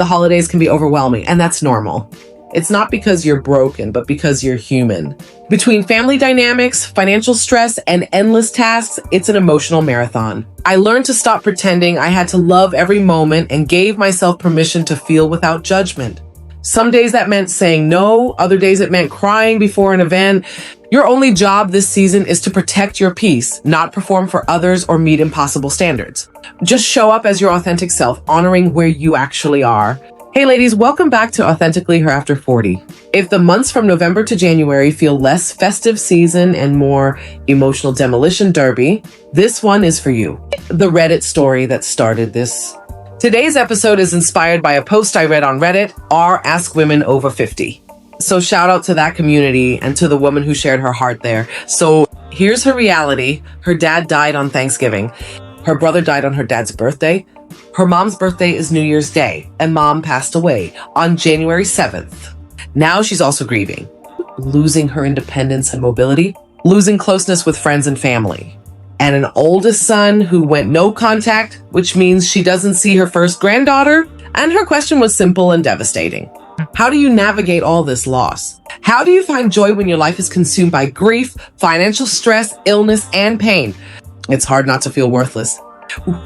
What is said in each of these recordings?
the holidays can be overwhelming, and that's normal. It's not because you're broken, but because you're human. Between family dynamics, financial stress, and endless tasks, it's an emotional marathon. I learned to stop pretending I had to love every moment and gave myself permission to feel without judgment. Some days that meant saying no, other days it meant crying before an event. Your only job this season is to protect your peace, not perform for others or meet impossible standards. Just show up as your authentic self, honoring where you actually are. Hey ladies, welcome back to Authentically Her After 40. If the months from November to January feel less festive season and more emotional demolition derby, this one is for you. The Reddit story that started this. Today's episode is inspired by a post I read on Reddit, r Ask Women Over 50. So shout out to that community and to the woman who shared her heart there. So here's her reality. Her dad died on Thanksgiving. Her brother died on her dad's birthday. Her mom's birthday is New Year's Day, and mom passed away on January 7th. Now she's also grieving, losing her independence and mobility, losing closeness with friends and family, and an oldest son who went no contact, which means she doesn't see her first granddaughter. And her question was simple and devastating. How do you navigate all this loss? How do you find joy when your life is consumed by grief, financial stress, illness, and pain? It's hard not to feel worthless.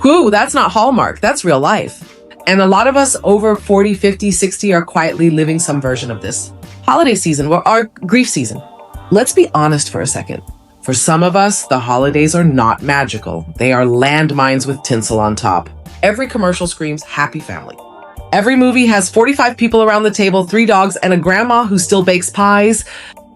Whew, that's not Hallmark, that's real life. And a lot of us over 40, 50, 60 are quietly living some version of this. Holiday season, or our grief season. Let's be honest for a second. For some of us, the holidays are not magical. They are landmines with tinsel on top. Every commercial screams happy family. Every movie has 45 people around the table, 3 dogs, and a grandma who still bakes pies.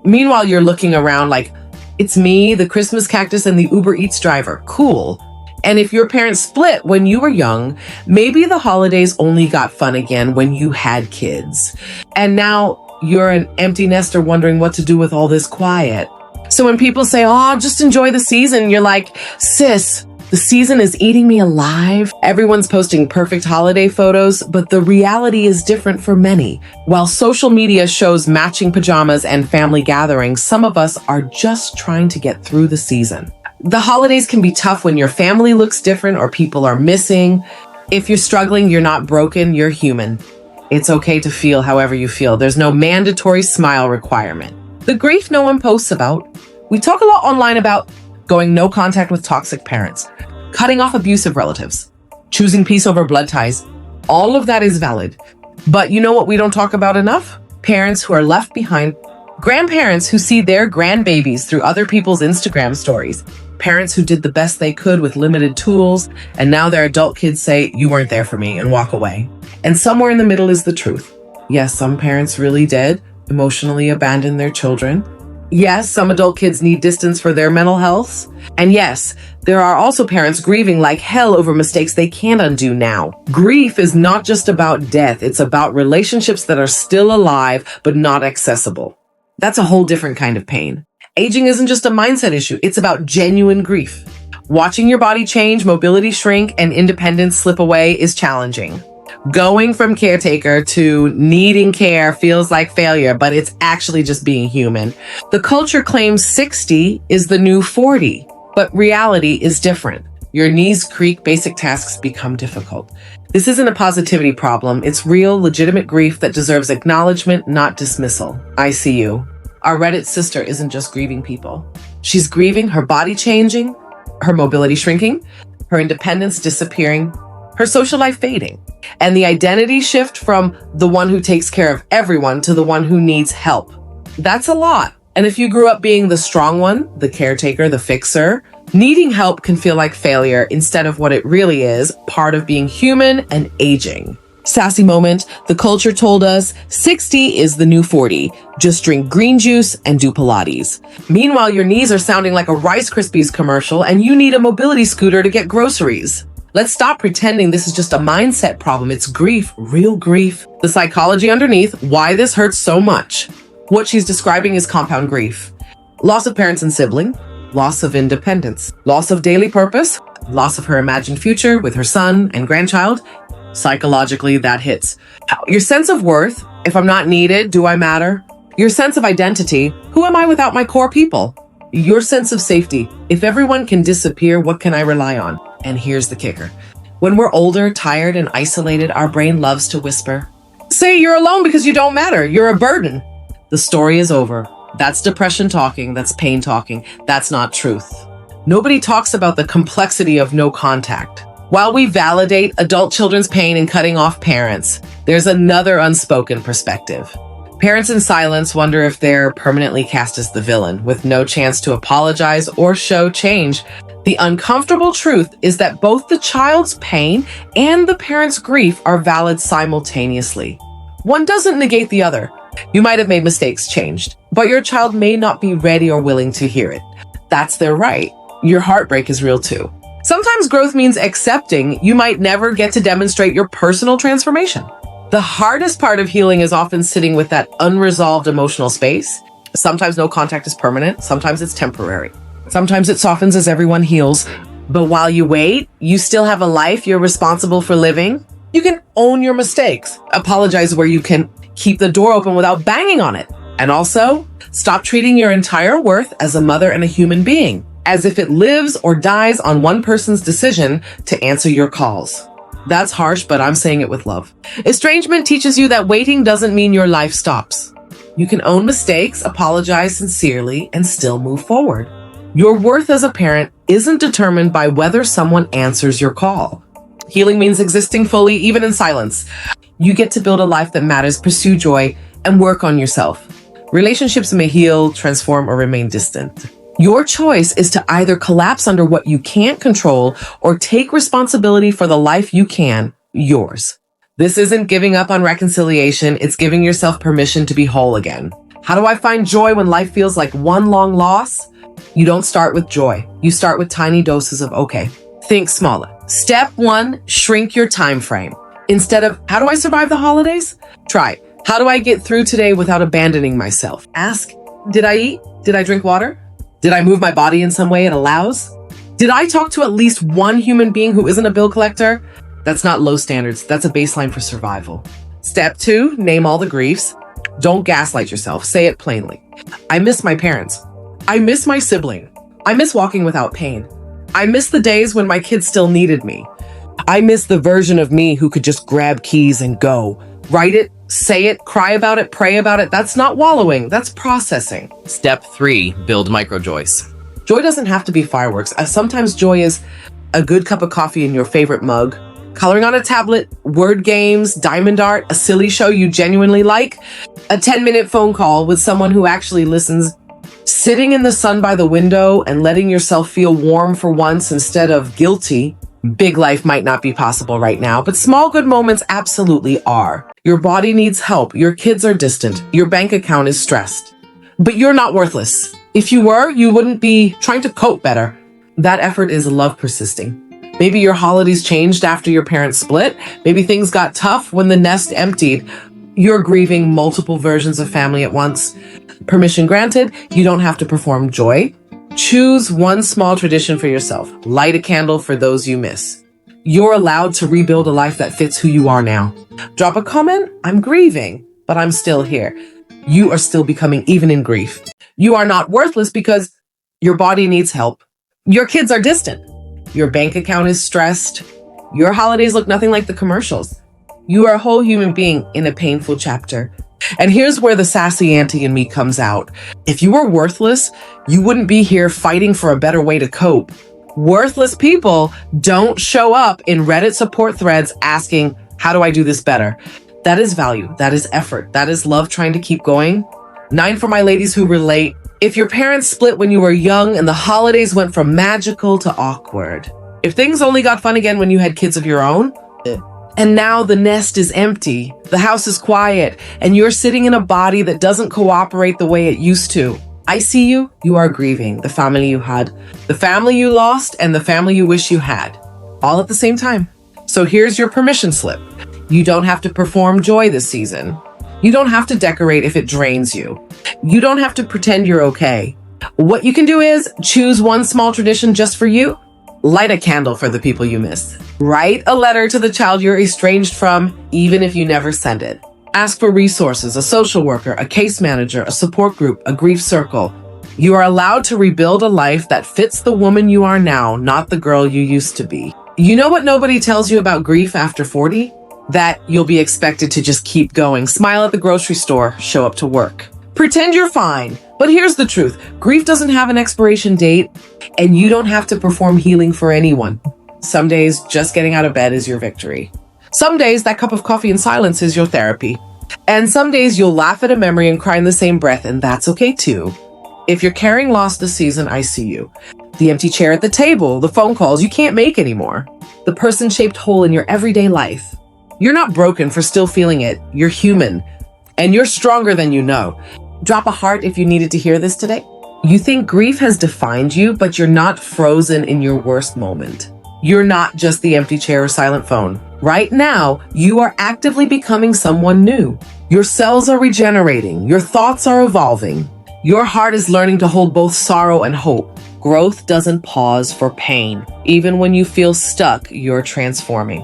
Meanwhile, you're looking around like, it's me, the Christmas cactus, and the Uber Eats driver. Cool. And if your parents split when you were young, maybe the holidays only got fun again when you had kids. And now you're an empty nester wondering what to do with all this quiet. So when people say, oh, just enjoy the season, you're like, sis, the season is eating me alive. Everyone's posting perfect holiday photos, but the reality is different for many. While social media shows matching pajamas and family gatherings, some of us are just trying to get through the season. The holidays can be tough when your family looks different or people are missing. If you're struggling, you're not broken, you're human. It's okay to feel however you feel. There's no mandatory smile requirement. The grief no one posts about. We talk a lot online about going no contact with toxic parents, cutting off abusive relatives, choosing peace over blood ties. All of that is valid. But you know what we don't talk about enough? Parents who are left behind, grandparents who see their grandbabies through other people's Instagram stories, parents who did the best they could with limited tools, and now their adult kids say, you weren't there for me, and walk away. And somewhere in the middle is the truth. Yes, some parents really did emotionally abandon their children. Yes, some adult kids need distance for their mental health. And yes, there are also parents grieving like hell over mistakes they can't undo now. Grief is not just about death. It's about relationships that are still alive, but not accessible. That's a whole different kind of pain. Aging isn't just a mindset issue. It's about genuine grief. Watching your body change, mobility shrink, and independence slip away is challenging. Going from caretaker to needing care feels like failure, but it's actually just being human. The culture claims 60 is the new 40, but reality is different. Your knees creak, basic tasks become difficult. This isn't a positivity problem. It's real, legitimate grief that deserves acknowledgement, not dismissal. I see you. Our Reddit sister isn't just grieving people. She's grieving her body changing, her mobility shrinking, her independence disappearing, her social life fading, and the identity shift from the one who takes care of everyone to the one who needs help. That's a lot. And if you grew up being the strong one, the caretaker, the fixer, needing help can feel like failure instead of what it really is, part of being human and aging. Sassy moment, the culture told us 60 is the new 40. Just drink green juice and do Pilates. Meanwhile, your knees are sounding like a Rice Krispies commercial and you need a mobility scooter to get groceries. Let's stop pretending this is just a mindset problem. It's grief, real grief. The psychology underneath, why this hurts so much. What she's describing is compound grief. Loss of parents and sibling, loss of independence, loss of daily purpose, loss of her imagined future with her son and grandchild. Psychologically, that hits. Your sense of worth, if I'm not needed, do I matter? Your sense of identity, who am I without my core people? Your sense of safety, if everyone can disappear, what can I rely on? And here's the kicker. When we're older, tired, and isolated, our brain loves to whisper, "Say you're alone because you don't matter. You're a burden." The story is over. That's depression talking. That's pain talking. That's not truth. Nobody talks about the complexity of no contact. While we validate adult children's pain in cutting off parents, there's another unspoken perspective. Parents in silence wonder if they're permanently cast as the villain, with no chance to apologize or show change. The uncomfortable truth is that both the child's pain and the parent's grief are valid simultaneously. One doesn't negate the other. You might have made mistakes, changed, but your child may not be ready or willing to hear it. That's their right. Your heartbreak is real too. Sometimes growth means accepting you might never get to demonstrate your personal transformation. The hardest part of healing is often sitting with that unresolved emotional space. Sometimes no contact is permanent. Sometimes it's temporary. Sometimes it softens as everyone heals. But while you wait, you still have a life you're responsible for living. You can own your mistakes, apologize where you can, keep the door open without banging on it. And also, stop treating your entire worth as a mother and a human being, as if it lives or dies on one person's decision to answer your calls. That's harsh, but I'm saying it with love. Estrangement teaches you that waiting doesn't mean your life stops. You can own mistakes, apologize sincerely, and still move forward. Your worth as a parent isn't determined by whether someone answers your call. Healing means existing fully, even in silence. You get to build a life that matters, pursue joy, and work on yourself. Relationships may heal, transform, or remain distant. Your choice is to either collapse under what you can't control or take responsibility for the life you can, yours. This isn't giving up on reconciliation, it's giving yourself permission to be whole again. How do I find joy when life feels like one long loss? You don't start with joy. You start with tiny doses of okay. Think smaller. Step 1, shrink your time frame. Instead of, how do I survive the holidays? Try, how do I get through today without abandoning myself? Ask, did I eat? Did I drink water? Did I move my body in some way it allows? Did I talk to at least one human being who isn't a bill collector? That's not low standards. That's a baseline for survival. Step 2, name all the griefs. Don't gaslight yourself. Say it plainly. I miss my parents. I miss my sibling. I miss walking without pain. I miss the days when my kids still needed me. I miss the version of me who could just grab keys and go. Write it, say it, cry about it, pray about it. That's not wallowing, that's processing. Step 3, build micro-joys. Joy doesn't have to be fireworks. Sometimes joy is a good cup of coffee in your favorite mug, coloring on a tablet, word games, diamond art, a silly show you genuinely like, a 10-minute phone call with someone who actually listens, sitting in the sun by the window and letting yourself feel warm for once instead of guilty. Big life might not be possible right now, but small good moments absolutely are. Your body needs help. Your kids are distant. Your bank account is stressed. But you're not worthless. If you were, you wouldn't be trying to cope better. That effort is love persisting. Maybe your holidays changed after your parents split. Maybe things got tough when the nest emptied. You're grieving multiple versions of family at once. Permission granted, you don't have to perform joy. Choose one small tradition for yourself. Light a candle for those you miss. You're allowed to rebuild a life that fits who you are now. Drop a comment. I'm grieving, but I'm still here. You are still becoming even in grief. You are not worthless because your body needs help. Your kids are distant. Your bank account is stressed. Your holidays look nothing like the commercials. You are a whole human being in a painful chapter. And here's where the sassy auntie in me comes out. If you were worthless, you wouldn't be here fighting for a better way to cope. Worthless people don't show up in Reddit support threads asking, how do I do this better? That is value. That is effort. That is love trying to keep going. 9 for my ladies who relate. If your parents split when you were young and the holidays went from magical to awkward. If things only got fun again when you had kids of your own. And now the nest is empty, the house is quiet, and you're sitting in a body that doesn't cooperate the way it used to. I see you, you are grieving the family you had, the family you lost, and the family you wish you had, all at the same time. So here's your permission slip. You don't have to perform joy this season. You don't have to decorate if it drains you. You don't have to pretend you're okay. What you can do is choose one small tradition just for you. Light a candle for the people you miss. Write a letter to the child you're estranged from, even if you never send it. Ask for resources, a social worker, a case manager, a support group, a grief circle. You are allowed to rebuild a life that fits the woman you are now, not the girl you used to be. You know what nobody tells you about grief after 40? That you'll be expected to just keep going, smile at the grocery store, show up to work. Pretend you're fine. But here's the truth. Grief doesn't have an expiration date, and you don't have to perform healing for anyone. Some days, just getting out of bed is your victory. Some days, that cup of coffee in silence is your therapy. And some days, you'll laugh at a memory and cry in the same breath, and that's okay too. If you're carrying loss this season, I see you. The empty chair at the table, the phone calls you can't make anymore, the person-shaped hole in your everyday life. You're not broken for still feeling it. You're human, and you're stronger than you know. Drop a heart if you needed to hear this today. You think grief has defined you, but you're not frozen in your worst moment. You're not just the empty chair or silent phone. Right now, you are actively becoming someone new. Your cells are regenerating. Your thoughts are evolving. Your heart is learning to hold both sorrow and hope. Growth doesn't pause for pain. Even when you feel stuck, you're transforming.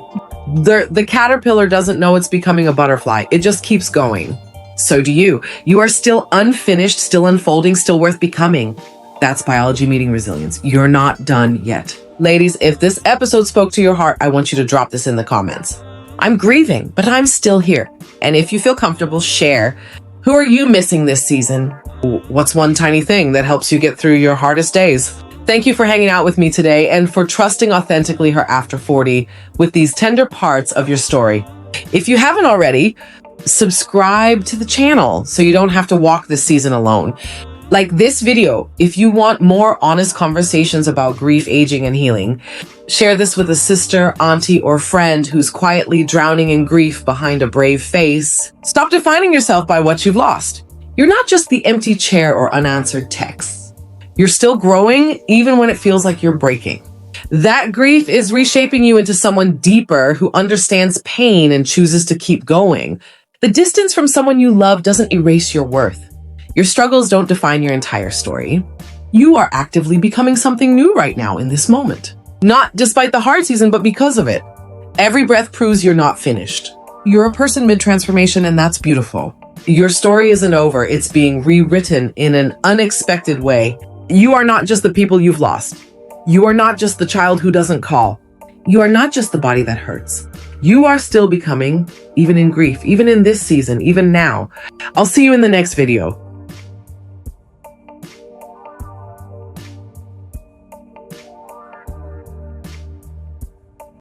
The caterpillar doesn't know it's becoming a butterfly. It just keeps going. So do you. You are still unfinished, still unfolding, still worth becoming. That's biology meeting resilience. You're not done yet. Ladies, if this episode spoke to your heart, I want you to drop this in the comments. I'm grieving, but I'm still here. And if you feel comfortable, share. Who are you missing this season? What's one tiny thing that helps you get through your hardest days? Thank you for hanging out with me today and for trusting authentically her after 40 with these tender parts of your story. If you haven't already, subscribe to the channel so you don't have to walk this season alone. Like this video, if you want more honest conversations about grief, aging, and healing, share this with a sister, auntie, or friend who's quietly drowning in grief behind a brave face. Stop defining yourself by what you've lost. You're not just the empty chair or unanswered texts. You're still growing even when it feels like you're breaking. That grief is reshaping you into someone deeper who understands pain and chooses to keep going. The distance from someone you love doesn't erase your worth. Your struggles don't define your entire story. You are actively becoming something new right now in this moment. Not despite the hard season, but because of it. Every breath proves you're not finished. You're a person mid-transformation, and that's beautiful. Your story isn't over. It's being rewritten in an unexpected way. You are not just the people you've lost. You are not just the child who doesn't call. You are not just the body that hurts. You are still becoming, even in grief, even in this season, even now. I'll see you in the next video.